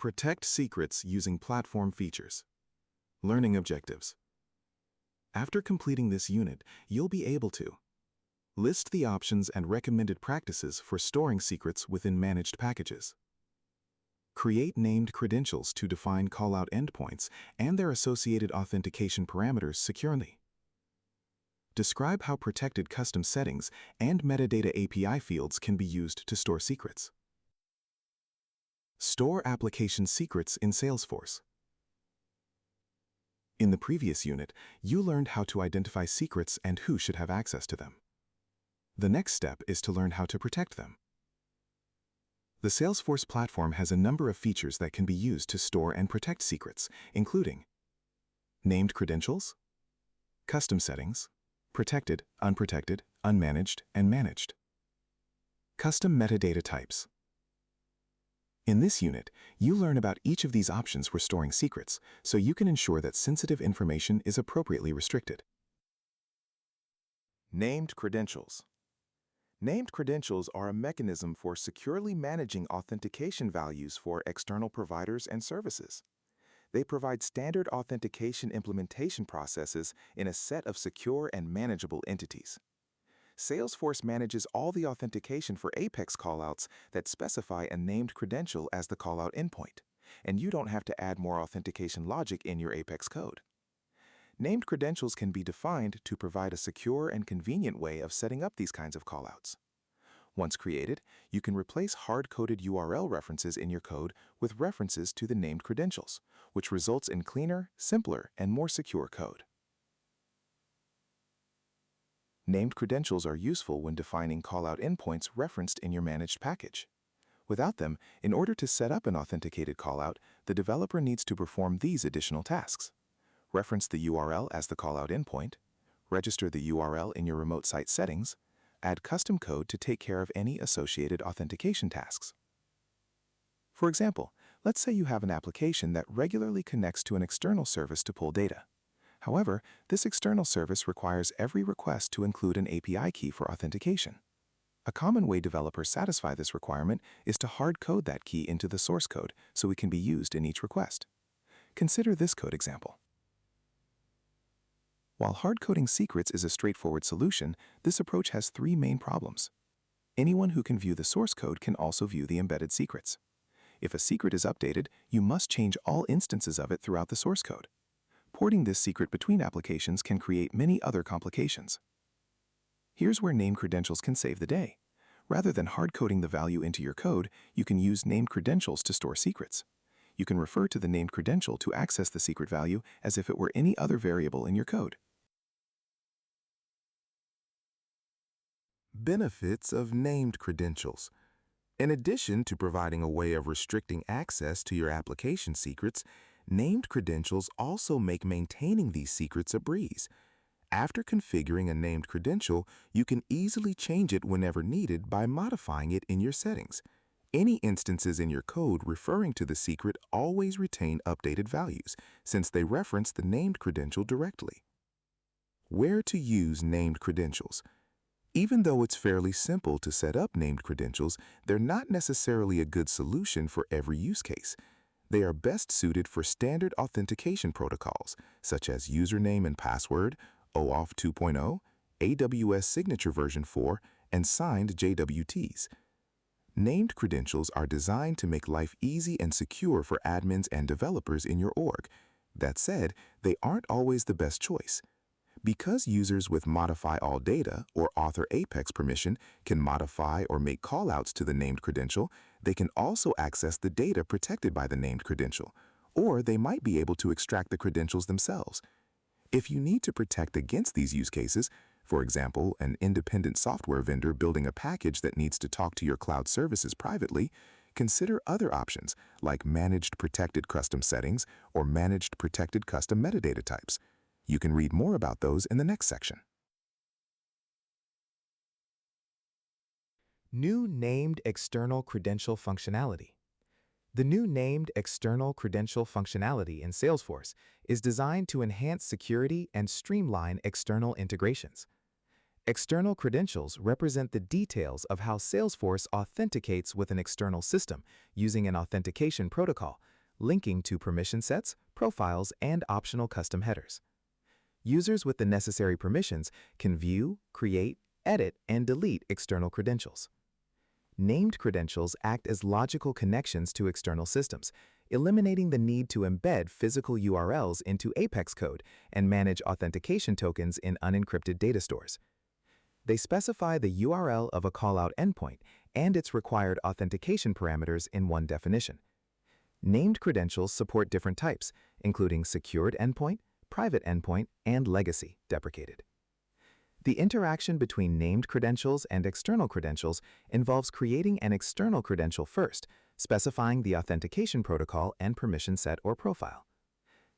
Protect secrets using platform features. Learning objectives. After completing this unit, you'll be able to list the options and recommended practices for storing secrets within managed packages. Create named credentials to define callout endpoints and their associated authentication parameters securely. Describe how protected custom settings and metadata API fields can be used to store secrets. Store application secrets in Salesforce. In the previous unit, you learned how to identify secrets and who should have access to them. The next step is to learn how to protect them. The Salesforce platform has a number of features that can be used to store and protect secrets, including named credentials, custom settings, protected, unprotected, unmanaged, and managed. Custom metadata types. In this unit, you learn about each of these options for storing secrets, so you can ensure that sensitive information is appropriately restricted. Named credentials. Named credentials are a mechanism for securely managing authentication values for external providers and services. They provide standard authentication implementation processes in a set of secure and manageable entities. Salesforce manages all the authentication for Apex callouts that specify a named credential as the callout endpoint, and you don't have to add more authentication logic in your Apex code. Named credentials can be defined to provide a secure and convenient way of setting up these kinds of callouts. Once created, you can replace hard-coded URL references in your code with references to the named credentials, which results in cleaner, simpler, and more secure code. Named credentials are useful when defining callout endpoints referenced in your managed package. Without them, in order to set up an authenticated callout, the developer needs to perform these additional tasks: reference the URL as the callout endpoint, register the URL in your remote site settings, add custom code to take care of any associated authentication tasks. For example, let's say you have an application that regularly connects to an external service to pull data. However, this external service requires every request to include an API key for authentication. A common way developers satisfy this requirement is to hard-code that key into the source code so it can be used in each request. Consider this code example. While hard-coding secrets is a straightforward solution, this approach has three main problems. Anyone who can view the source code can also view the embedded secrets. If a secret is updated, you must change all instances of it throughout the source code. Porting this secret between applications can create many other complications. Here's where named credentials can save the day. Rather than hard-coding the value into your code, you can use named credentials to store secrets. You can refer to the named credential to access the secret value as if it were any other variable in your code. Benefits of named credentials. In addition to providing a way of restricting access to your application secrets, named credentials also make maintaining these secrets a breeze. After configuring a named credential, you can easily change it whenever needed by modifying it in your settings. Any instances in your code referring to the secret always retain updated values, since they reference the named credential directly. Where to use named credentials? Even though it's fairly simple to set up named credentials, they're not necessarily a good solution for every use case. They are best suited for standard authentication protocols, such as username and password, OAuth 2.0, AWS Signature version 4, and signed JWTs. Named credentials are designed to make life easy and secure for admins and developers in your org. That said, they aren't always the best choice. Because users with Modify All Data or Author Apex permission can modify or make callouts to the named credential, they can also access the data protected by the named credential, or they might be able to extract the credentials themselves. If you need to protect against these use cases, for example, an independent software vendor building a package that needs to talk to your cloud services privately, consider other options like Managed Protected Custom Settings or Managed Protected Custom Metadata Types. You can read more about those in the next section. New named external credential functionality. The new named external credential functionality in Salesforce is designed to enhance security and streamline external integrations. External credentials represent the details of how Salesforce authenticates with an external system using an authentication protocol, linking to permission sets, profiles, and optional custom headers. Users with the necessary permissions can view, create, edit, and delete external credentials. Named credentials act as logical connections to external systems, eliminating the need to embed physical URLs into Apex code and manage authentication tokens in unencrypted data stores. They specify the URL of a callout endpoint and its required authentication parameters in one definition. Named credentials support different types, including secured endpoint, private endpoint, and legacy deprecated. The interaction between named credentials and external credentials involves creating an external credential first, specifying the authentication protocol and permission set or profile.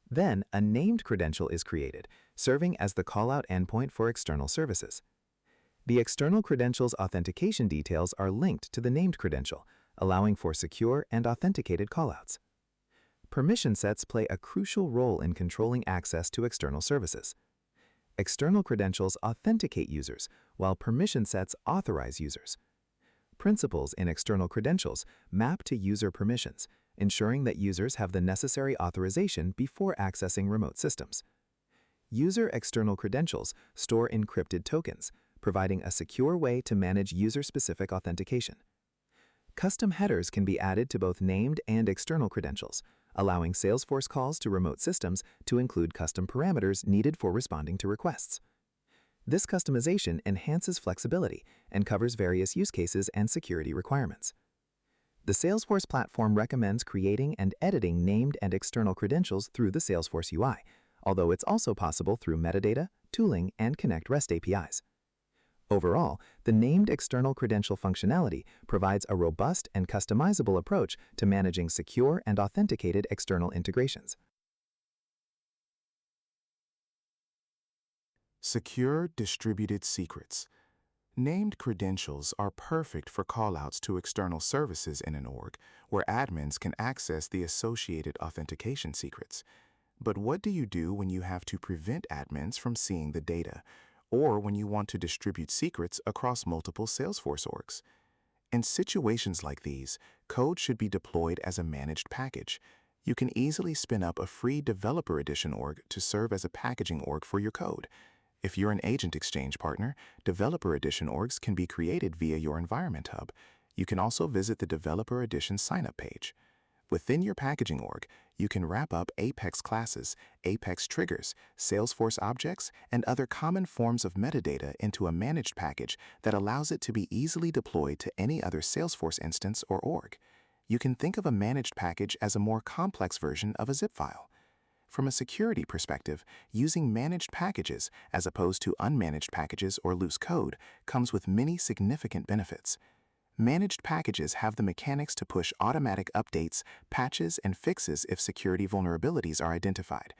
Then, a named credential is created, serving as the callout endpoint for external services. The external credential's authentication details are linked to the named credential, allowing for secure and authenticated callouts. Permission sets play a crucial role in controlling access to external services. External credentials authenticate users, while permission sets authorize users. Principals in external credentials map to user permissions, ensuring that users have the necessary authorization before accessing remote systems. User external credentials store encrypted tokens, providing a secure way to manage user-specific authentication. Custom headers can be added to both named and external credentials, allowing Salesforce calls to remote systems to include custom parameters needed for responding to requests. This customization enhances flexibility and covers various use cases and security requirements. The Salesforce platform recommends creating and editing named and external credentials through the Salesforce UI, although it's also possible through metadata, tooling, and Connect REST APIs. Overall, the named external credential functionality provides a robust and customizable approach to managing secure and authenticated external integrations. Secure distributed secrets. Named credentials are perfect for callouts to external services in an org, where admins can access the associated authentication secrets. But what do you do when you have to prevent admins from seeing the data, or when you want to distribute secrets across multiple Salesforce orgs? In situations like these, code should be deployed as a managed package. You can easily spin up a free Developer Edition org to serve as a packaging org for your code. If you're an Agent Exchange partner, Developer Edition orgs can be created via your Environment Hub. You can also visit the Developer Edition signup page. Within your packaging org, you can wrap up Apex classes, Apex triggers, Salesforce objects, and other common forms of metadata into a managed package that allows it to be easily deployed to any other Salesforce instance or org. You can think of a managed package as a more complex version of a zip file. From a security perspective, using managed packages as opposed to unmanaged packages or loose code comes with many significant benefits. Managed packages have the mechanics to push automatic updates, patches, and fixes if security vulnerabilities are identified.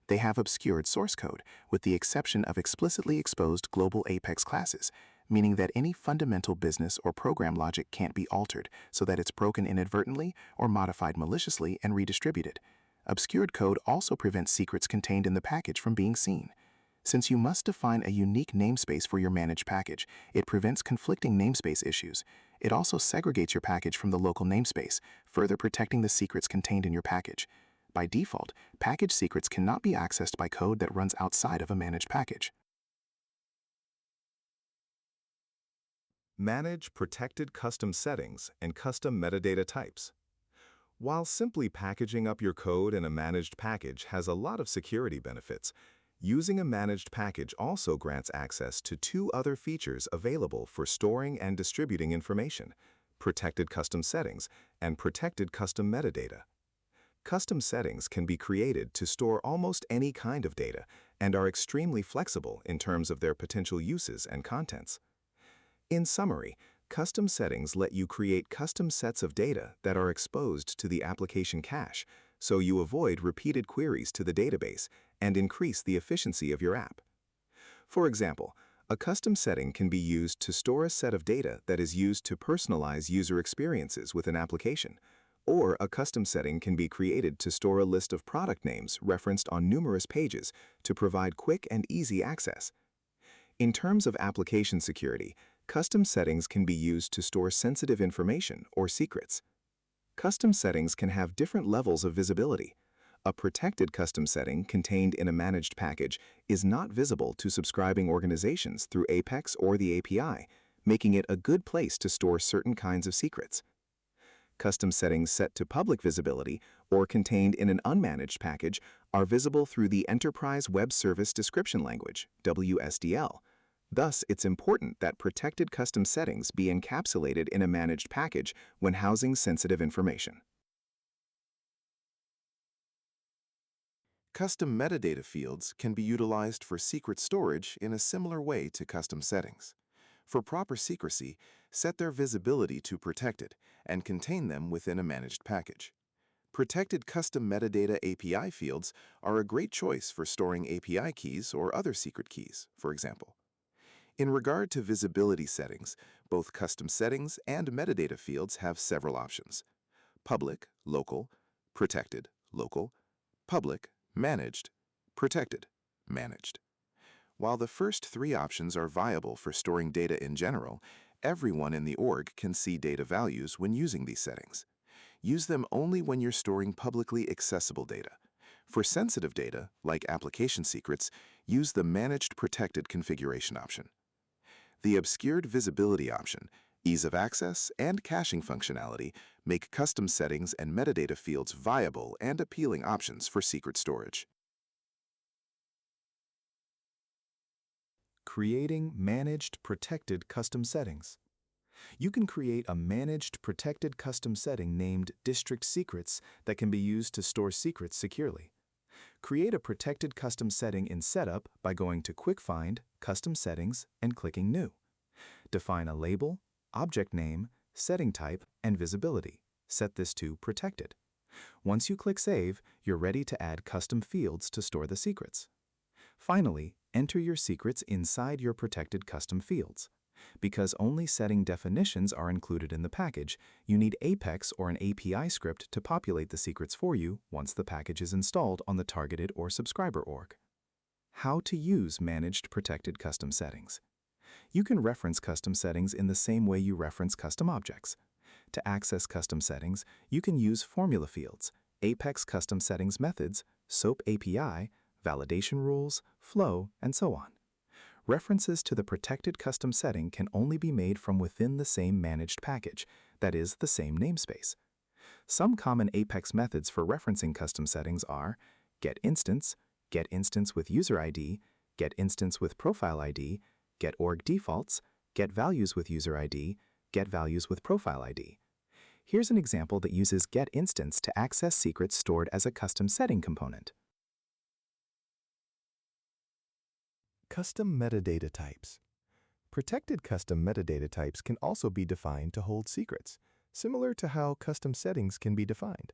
They have obscured source code, with the exception of explicitly exposed global Apex classes, meaning that any fundamental business or program logic can't be altered so that it's broken inadvertently or modified maliciously and redistributed. Obscured code also prevents secrets contained in the package from being seen. Since you must define a unique namespace for your managed package, it prevents conflicting namespace issues. It also segregates your package from the local namespace, further protecting the secrets contained in your package. By default, package secrets cannot be accessed by code that runs outside of a managed package. Manage protected custom settings and custom metadata types. While simply packaging up your code in a managed package has a lot of security benefits, using a managed package also grants access to two other features available for storing and distributing information: protected custom settings and protected custom metadata. Custom settings can be created to store almost any kind of data and are extremely flexible in terms of their potential uses and contents. In summary, custom settings let you create custom sets of data that are exposed to the application cache, so you avoid repeated queries to the database and increase the efficiency of your app. For example, a custom setting can be used to store a set of data that is used to personalize user experiences with an application, or a custom setting can be created to store a list of product names referenced on numerous pages to provide quick and easy access. In terms of application security, custom settings can be used to store sensitive information or secrets. Custom settings can have different levels of visibility. A protected custom setting contained in a managed package is not visible to subscribing organizations through Apex or the API, making it a good place to store certain kinds of secrets. Custom settings set to public visibility or contained in an unmanaged package are visible through the Enterprise Web Service Description Language, WSDL. Thus, it's important that protected custom settings be encapsulated in a managed package when housing sensitive information. Custom metadata fields can be utilized for secret storage in a similar way to custom settings. For proper secrecy, set their visibility to protected and contain them within a managed package. Protected custom metadata API fields are a great choice for storing API keys or other secret keys, for example. In regard to visibility settings, both custom settings and metadata fields have several options: public, local, protected, local, public, managed, protected, managed. While the first three options are viable for storing data in general, everyone in the org can see data values when using these settings. Use them only when you're storing publicly accessible data. For sensitive data, like application secrets, use the Managed Protected configuration option. The obscured visibility option, ease of access, and caching functionality make custom settings and metadata fields viable and appealing options for secret storage. Creating managed protected custom settings. You can create a managed protected custom setting named District Secrets that can be used to store secrets securely. Create a protected custom setting in Setup by going to Quick Find, Custom Settings, and clicking New. Define a label, object name, setting type, and visibility. Set this to Protected. Once you click Save, you're ready to add custom fields to store the secrets. Finally, enter your secrets inside your protected custom fields. Because only setting definitions are included in the package, you need Apex or an API script to populate the secrets for you once the package is installed on the targeted or subscriber org. How to use managed protected custom settings. You can reference custom settings in the same way you reference custom objects. To access custom settings, you can use formula fields, Apex custom settings methods, SOAP API, validation rules, flow, and so on. References to the protected custom setting can only be made from within the same managed package, that is, the same namespace. Some common Apex methods for referencing custom settings are getInstance, getInstance with user ID, getInstance with profile ID, getOrgDefaults, getValues with user ID, getValues with profile ID. Here's an example that uses getInstance to access secrets stored as a custom setting component. Custom metadata types. Protected custom metadata types can also be defined to hold secrets, similar to how custom settings can be defined.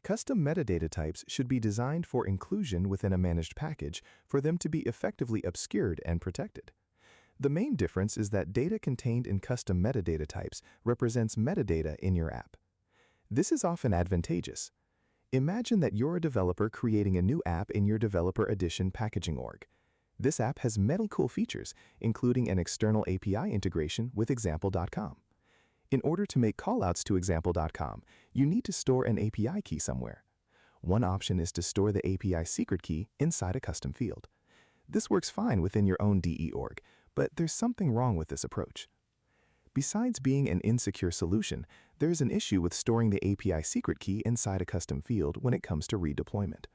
Custom metadata types should be designed for inclusion within a managed package for them to be effectively obscured and protected. The main difference is that data contained in custom metadata types represents metadata in your app. This is often advantageous. Imagine that you're a developer creating a new app in your Developer Edition packaging org. This app has many cool features, including an external API integration with example.com. In order to make callouts to example.com, you need to store an API key somewhere. One option is to store the API secret key inside a custom field. This works fine within your own DE org, but there's something wrong with this approach. Besides being an insecure solution, there's an issue with storing the API secret key inside a custom field when it comes to redeployment.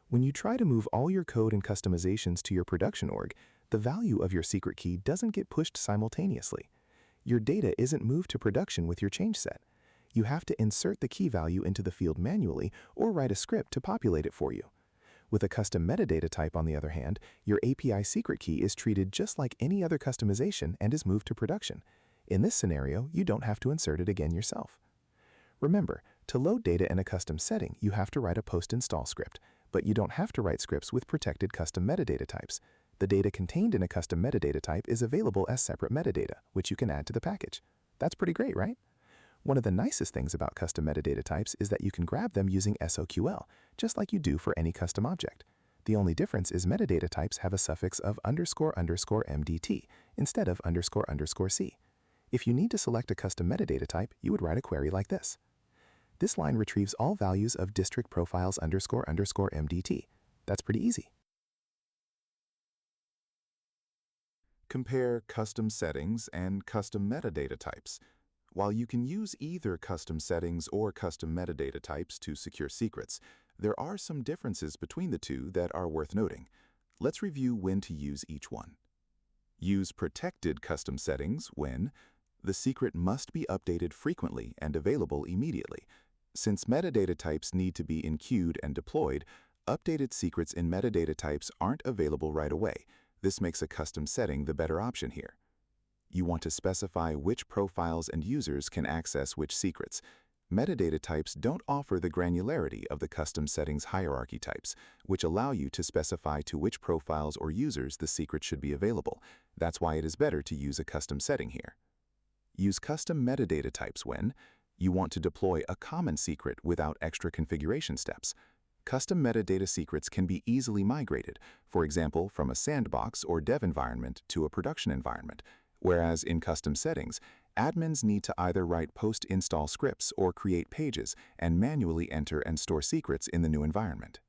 When you try to move all your code and customizations to your production org, the value of your secret key doesn't get pushed simultaneously. Your data isn't moved to production with your change set. You have to insert the key value into the field manually or write a script to populate it for you. With a custom metadata type, on the other hand, your API secret key is treated just like any other customization and is moved to production. In this scenario, you don't have to insert it again yourself. Remember, to load data in a custom setting, you have to write a post-install script, but you don't have to write scripts with protected custom metadata types. The data contained in a custom metadata type is available as separate metadata, which you can add to the package. That's pretty great, right? One of the nicest things about custom metadata types is that you can grab them using SOQL, just like you do for any custom object. The only difference is metadata types have a suffix of __MDT instead of __C. If you need to select a custom metadata type, you would write a query like this. This line retrieves all values of district profiles __ MDT. That's pretty easy. Compare custom settings and custom metadata types. While you can use either custom settings or custom metadata types to secure secrets, there are some differences between the two that are worth noting. Let's review when to use each one. Use protected custom settings when the secret must be updated frequently and available immediately. Since metadata types need to be enqueued and deployed, updated secrets in metadata types aren't available right away. This makes a custom setting the better option here. You want to specify which profiles and users can access which secrets. Metadata types don't offer the granularity of the custom settings hierarchy types, which allow you to specify to which profiles or users the secret should be available. That's why it is better to use a custom setting here. Use custom metadata types when you want to deploy a common secret without extra configuration steps. Custom metadata secrets can be easily migrated, for example, from a sandbox or dev environment to a production environment, whereas in custom settings, admins need to either write post-install scripts or create pages and manually enter and store secrets in the new environment.